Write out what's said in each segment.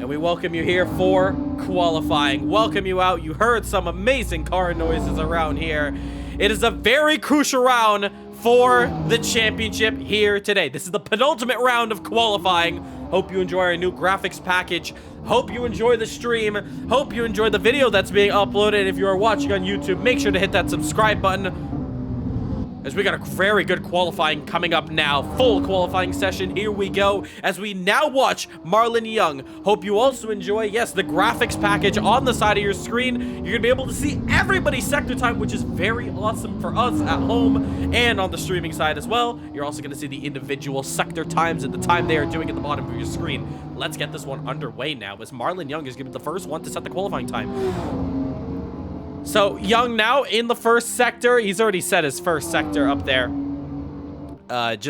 And we welcome you here for qualifying. Welcome you out. You heard some amazing car noises around here. It is a very crucial round for the championship here today. This is the penultimate round of qualifying. Hope you enjoy our new graphics package. Hope you enjoy the stream. Hope you enjoy the video that's being uploaded. If you are watching on YouTube, make sure to hit that subscribe button, as we got a very good qualifying coming up now. Full qualifying session. Here we go as we now watch Marlon Young. Hope you also enjoy, yes, the graphics package on the side of your screen. You're going to be able to see everybody's sector time, which is very awesome for us at home and on the streaming side as well. You're also going to see the individual sector times and the time they are doing at the bottom of your screen. Let's get this one underway now, as Marlon Young is going to be the first one to set the qualifying time. So, Young now in the first sector. He's already set his first sector up there. That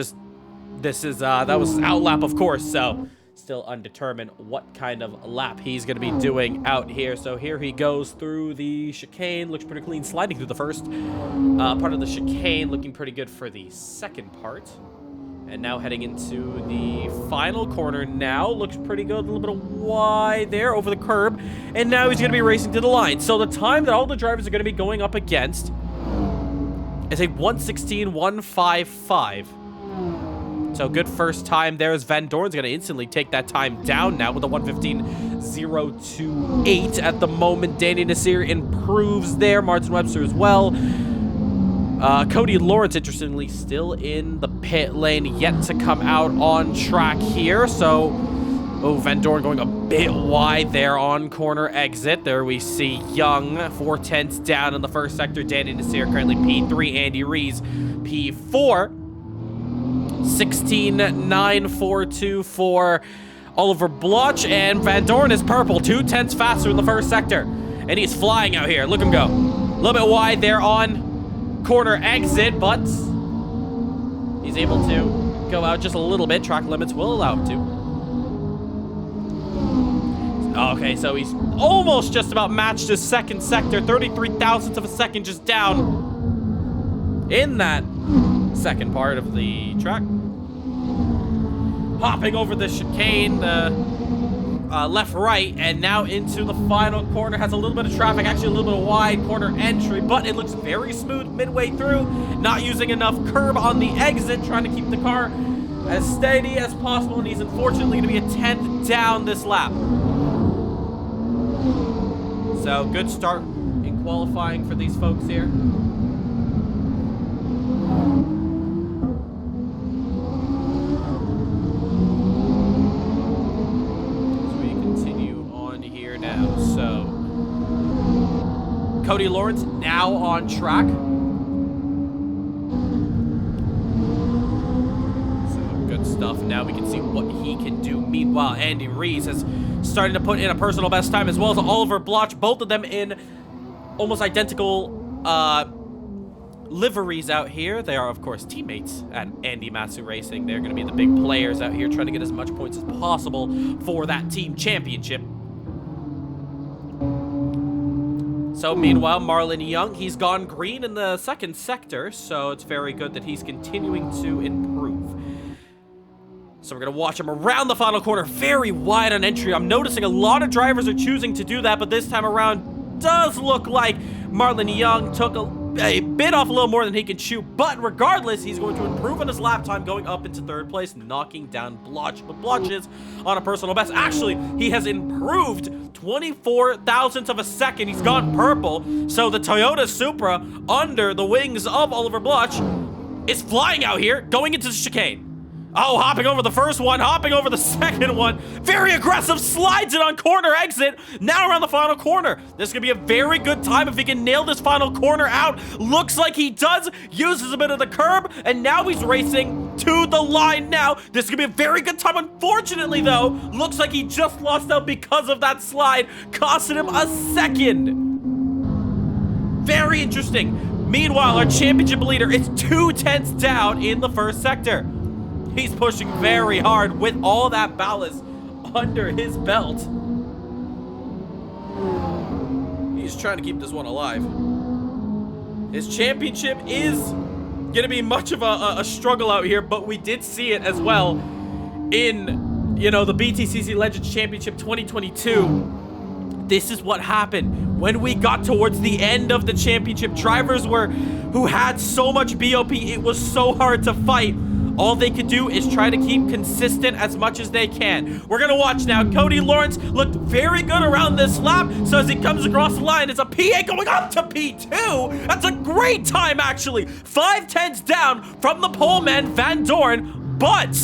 was out lap, of course, so still undetermined what kind of lap he's going to be doing out here. So here he goes through the chicane. Looks pretty clean, sliding through the first part of the chicane. Looking pretty good for the second part. And now heading into the final corner now. Looks pretty good. A little bit of wide there over the curb. And now he's going to be racing to the line. So the time that all the drivers are going to be going up against is a 1:16.155. So good first time there, as Van Doorn's going to instantly take that time down now with a 1:15.028 at the moment. Danny Nasir improves there. Martin Webster as well. Cody Lawrence, interestingly, still in the pit lane, yet to come out on track here. So, Van Doorn going a bit wide there on corner exit. There we see Young, 4/10 down in the first sector. Danny Nasir currently P3, Andy Rees P4. 16.942 for Oliver Bloch, and Van Doorn is purple, 2/10 faster in the first sector. And he's flying out here. Look him go. A little bit wide there on corner exit, but he's able to go out just a little bit. Track limits will allow him to. Okay, so he's almost just about matched his second sector. 33 thousandths of a second just down in that second part of the track. Hopping over the chicane, left, right, and now into the final corner. Has a little bit of traffic, actually a little bit of wide corner entry, but it looks very smooth midway through. Not using enough curb on the exit, trying to keep the car as steady as possible, and he's unfortunately going to be a 10th down this lap. So good start in qualifying for these folks here. So, Cody Lawrence now on track. So, good stuff. Now we can see what he can do. Meanwhile, Andy Rees is starting to put in a personal best time, as well as Oliver Bloch. Both of them in almost identical liveries out here. They are, of course, teammates at Andy Matsu Racing. They're going to be the big players out here, trying to get as much points as possible for that team championship. So meanwhile, Marlon Young, he's gone green in the second sector, so it's very good that he's continuing to improve. So we're going to watch him around the final corner, very wide on entry. I'm noticing a lot of drivers are choosing to do that, but this time around does look like Marlon Young took a bit off a little more than he can chew, but regardless, he's going to improve on his lap time, going up into third place, knocking down Bloch. But Bloch is on a personal best. Actually, he has improved 24 thousandths of a second. He's gone purple. So the Toyota Supra under the wings of Oliver Bloch is flying out here, going into the chicane. Oh, hopping over the first one, hopping over the second one. Very aggressive, slides it on corner exit. Now around the final corner. This is going to be a very good time if he can nail this final corner out. Looks like he does. Uses a bit of the curb, and now he's racing to the line now. This is going to be a very good time. Unfortunately, though, looks like he just lost out because of that slide, costing him a second. Very interesting. Meanwhile, our championship leader is 2/10 down in the first sector. He's pushing very hard with all that ballast under his belt. He's trying to keep this one alive. His championship is going to be much of a struggle out here, but we did see it as well in you know, the BTCC Legends Championship 2022, this is what happened. When we got towards the end of the championship, drivers who had so much BOP, it was so hard to fight. All they could do is try to keep consistent as much as they can. We're gonna watch now. Cody Lawrence looked very good around this lap. So as he comes across the line, it's a P8 going up to P2. That's a great time, actually. 5/10 down from the pole man, Van Dorn. But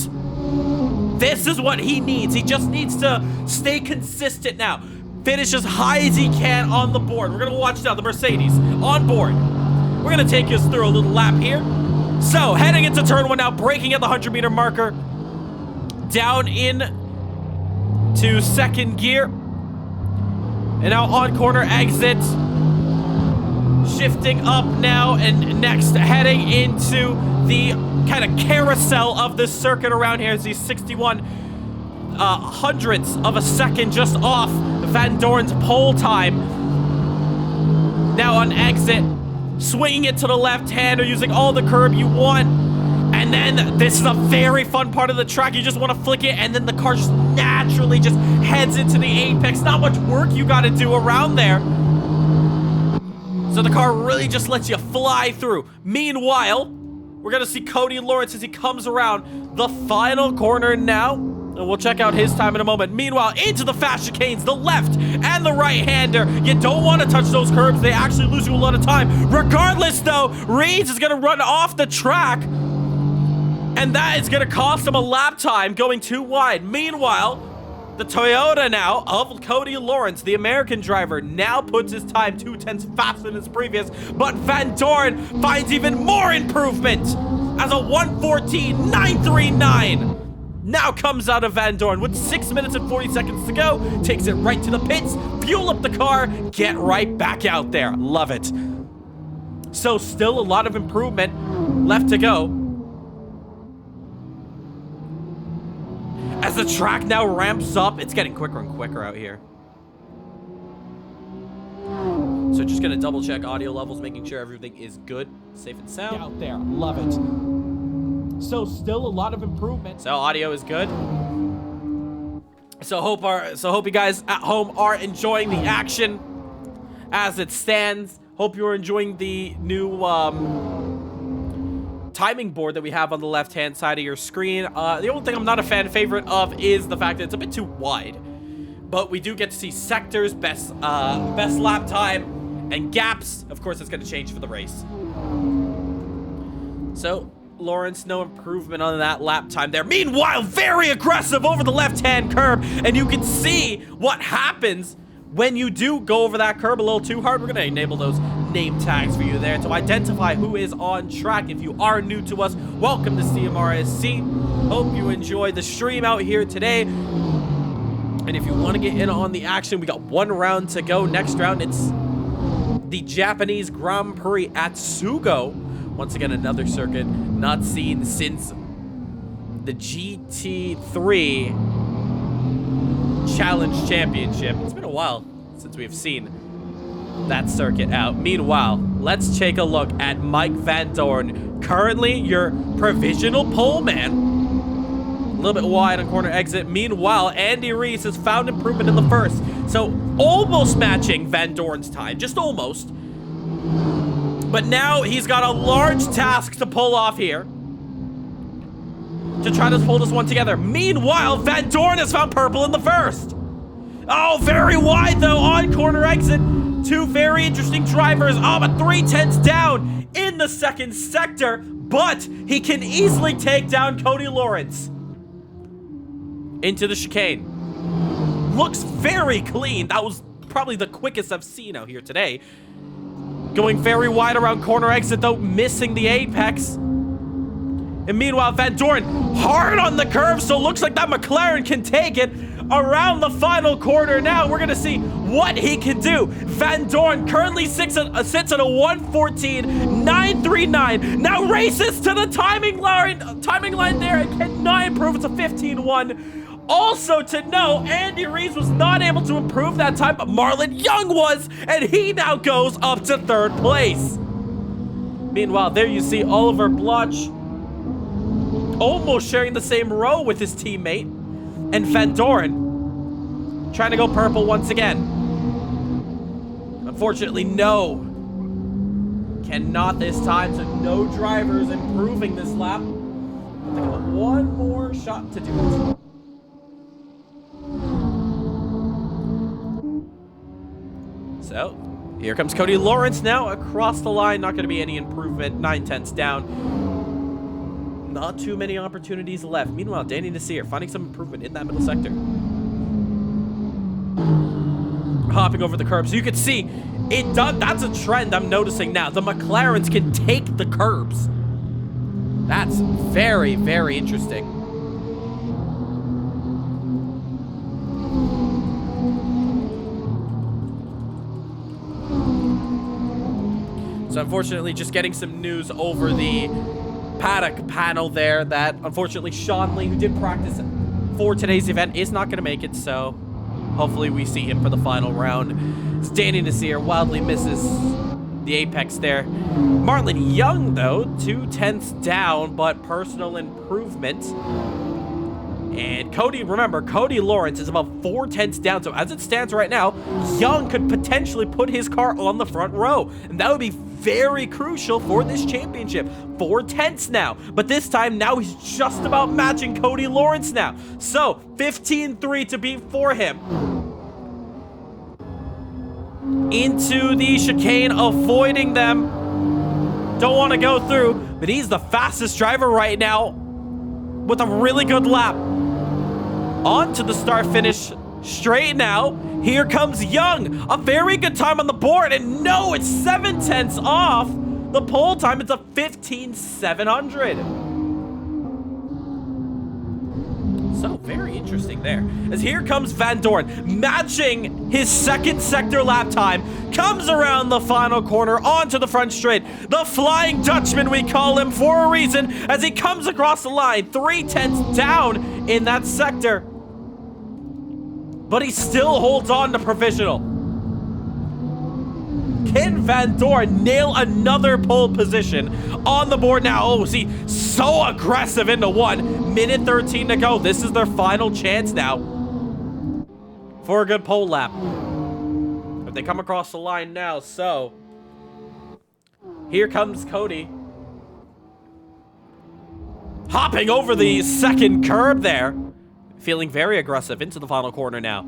this is what he needs. He just needs to stay consistent now. Finish as high as he can on the board. We're gonna watch now the Mercedes on board. We're gonna take us through a little lap here. So, heading into turn 1 now, braking at the 100-meter marker. Down in to second gear. And now on corner exit. Shifting up now, and next heading into the kind of carousel of this circuit around here. As he's 61 hundredths of a second just off Van Dorn's pole time. Now on exit. Swinging it to the left-hander, using all the curb you want. And then this is a very fun part of the track. You just want to flick it, and then the car just naturally just heads into the apex. Not much work you got to do around there. So the car really just lets you fly through. Meanwhile, we're going to see Cody Lawrence as he comes around the final corner now. And we'll check out his time in a moment. Meanwhile, into the fast chicanes, the left and the right-hander. You don't want to touch those curbs. They actually lose you a lot of time. Regardless, though, Reeds is going to run off the track. And that is going to cost him a lap time, going too wide. Meanwhile, the Toyota now of Cody Lawrence, the American driver, now puts his time 2/10 faster than his previous. But Van Dorn finds even more improvement as a 1:14.939. Now comes out of Van Dorn with 6 minutes and 40 seconds to go. Takes it right to the pits, fuel up the car, get right back out there. Love it. So still a lot of improvement left to go. As the track now ramps up, it's getting quicker and quicker out here. So just gonna double check audio levels, making sure everything is good, safe and sound. Out there, love it. So still a lot of improvement. So audio is good. So hope you guys at home are enjoying the action as it stands. Hope you're enjoying the new timing board that we have on the left-hand side of your screen. The only thing I'm not a fan favorite of is the fact that it's a bit too wide. But we do get to see sectors, best lap time, and gaps. Of course, it's going to change for the race. So Lawrence, no improvement on that lap time there. Meanwhile, very aggressive over the left-hand curb, and you can see what happens when you do go over that curb a little too hard. We're going to enable those name tags for you there to identify who is on track. If you are new to us, welcome to CMRSC. Hope you enjoy the stream out here today. And if you want to get in on the action, we got one round to go. Next round, it's the Japanese Grand Prix at SUGO. Once again, another circuit not seen since the GT4 Challenge Championship. It's been a while since we've seen that circuit out. Meanwhile, let's take a look at Mike Van Dorn, currently your provisional pole man. A little bit wide on corner exit. Meanwhile, Andy Reese has found improvement in the first. So almost matching Van Dorn's time, just almost. But now he's got a large task to pull off here to try to pull this one together. Meanwhile, Van Dorn has found purple in the first. Oh, very wide though on corner exit. Two very interesting drivers. Oh, but 3/10 down in the second sector, but he can easily take down Cody Lawrence. Into the chicane. Looks very clean. That was probably the quickest I've seen out here today. Going very wide around corner exit, though, missing the apex. And meanwhile, Van Dorn hard on the curve, so looks like that McLaren can take it around the final quarter. Now we're going to see what he can do. Van Dorn currently sits at a 1:14.939. Now races to the timing line there and cannot improve. It's a 15:1. Also to know, Andy Reese was not able to improve that time, but Marlon Young was, and he now goes up to third place. Meanwhile, there you see Oliver Bloch almost sharing the same row with his teammate. And Van Doren trying to go purple once again. Unfortunately, no. Cannot this time, so no drivers improving this lap. They got one more shot to do it. So, here comes Cody Lawrence now across the line. Not going to be any improvement. 9/10 down. Not too many opportunities left. Meanwhile, Danny Nasir finding some improvement in that middle sector. Hopping over the curbs. So you can see, it does. That's a trend I'm noticing now. The McLarens can take the curbs. That's very, very interesting. So unfortunately, just getting some news over the paddock panel there that unfortunately Sean Lee, who did practice for today's event, is not going to make it. So hopefully we see him for the final round. As Danny Nasir wildly misses the apex there. Marlon Young, though, 2/10 down, but personal improvement. And Cody, remember, Cody Lawrence is about 4/10 down. So as it stands right now, Young could potentially put his car on the front row. And that would be very crucial for this championship. 4/10 now. But this time, now he's just about matching Cody Lawrence now. So 15-3 to beat for him. Into the chicane, avoiding them. Don't want to go through, but he's the fastest driver right now with a really good lap. On to the start finish straight now. Here comes Young. A very good time on the board, and no, it's 7/10 off the pole time. It's a 15,700. So very interesting there. As here comes Van Doren, matching his second sector lap time, comes around the final corner onto the front straight. The Flying Dutchman, we call him for a reason, as he comes across the line, 3/10 down in that sector. But he still holds on to provisional. Can Van Doren nail another pole position on the board now? Oh, see, so aggressive into 1:13 to go. This is their final chance now for a good pole lap. But they come across the line now, so here comes Cody. Hopping over the second curb there. Feeling very aggressive into the final corner now.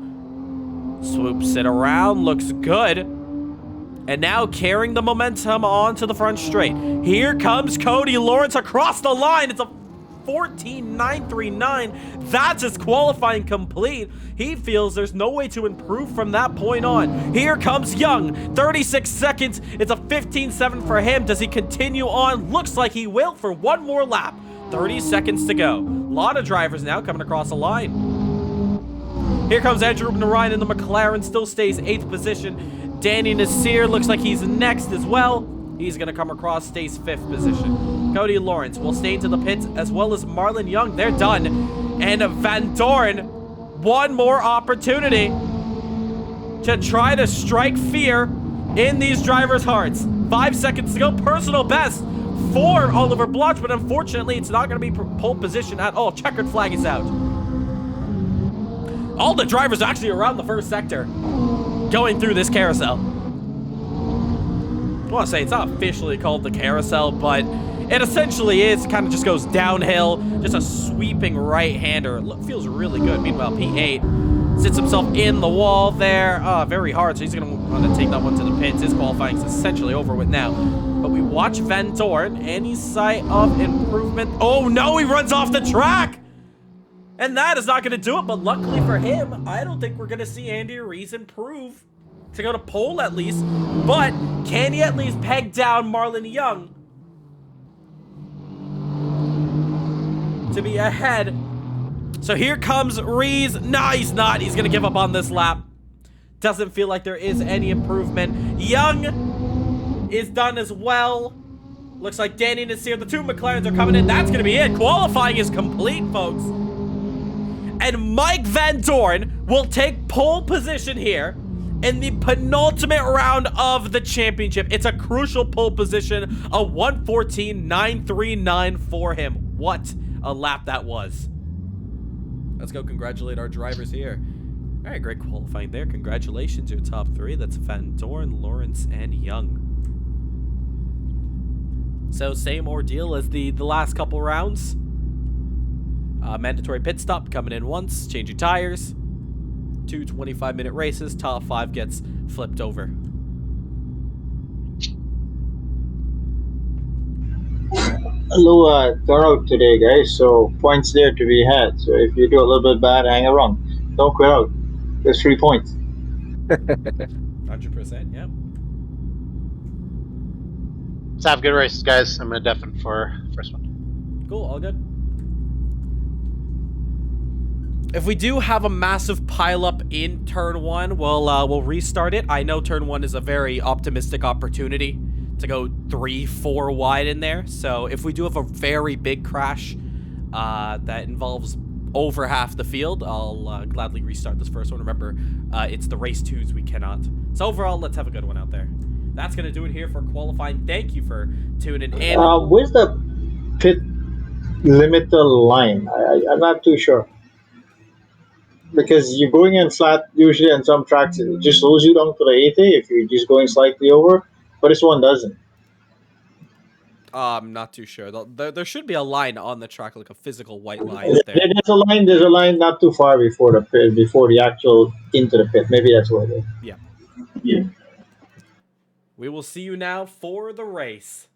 Swoops it around, looks good. And now carrying the momentum onto the front straight. Here comes Cody Lawrence across the line. It's a 14.939. That's his qualifying complete. He feels there's no way to improve from that point on. Here comes Young, 36 seconds. It's a 15.7 for him. Does he continue on? Looks like he will for one more lap. 30 seconds to go. A lot of drivers now coming across the line. Here comes Andrew Narayan in the McLaren, still stays 8th position. Danny Nasir looks like he's next as well. He's going to come across, stays 5th position. Cody Lawrence will stay into the pits, as well as Marlon Young. They're done. And Van Doren, one more opportunity to try to strike fear in these drivers' hearts. 5 seconds to go. Personal best for Oliver Bloch, but unfortunately, it's not going to be pole position at all. Checkered flag is out. All the drivers actually around the first sector going through this carousel. I want to say it's not officially called the carousel, but it essentially is. Kind of just goes downhill. Just a sweeping right-hander. Feels really good. Meanwhile, P8 sits himself in the wall there. Very hard, so he's going to want to take that one to the pits. His qualifying is essentially over with now. But we watch Van Doren. Any sight of improvement? Oh, no, he runs off the track! And that is not going to do it, but luckily for him, I don't think we're going to see Andy Rees improve to go to pole at least. But can he at least peg down Marlon Young to be ahead? So here comes Rees. No, he's not. He's going to give up on this lap. Doesn't feel like there is any improvement. Young is done as well. Looks like Danny Nasir. The two McLarens are coming in. That's going to be it. Qualifying is complete, folks. And Mike Van Doren will take pole position here in the penultimate round of the championship. It's a crucial pole position, a 1:14.939 for him. What a lap that was. Let's go congratulate our drivers here. All right, great qualifying there. Congratulations, your top 3. That's Van Dorn, Lawrence, and Young. So same ordeal as the last couple rounds. Mandatory pit stop, coming in once, changing tires. 2 25-minute races. Top 5 gets flipped over. Hello, thorough today, guys. So points there to be had. So if you do a little bit bad, hang around. Don't quit out. There's 3 points. 100%, yeah. Let's have good races, guys. I'm gonna deafen for first one. Cool, all good. If we do have a massive pileup in turn 1, we'll restart it. I know turn 1 is a very optimistic opportunity to go 3-4 wide in there. So if we do have a very big crash that involves over half the field, I'll gladly restart this first one. Remember, it's the race 2s we cannot. So overall, let's have a good one out there. That's going to do it here for qualifying. Thank you for tuning in. Where's the pit limiter line? I'm not too sure. Because you're going in flat usually on some tracks, it just slows you down to the 80 if you're just going slightly over, but this one doesn't. I'm not too sure. There should be a line on the track, like a physical white line there. There's a line not too far before the pit, before the actual into the pit. Maybe that's what it is. Yeah. Yeah. We will see you now for the race.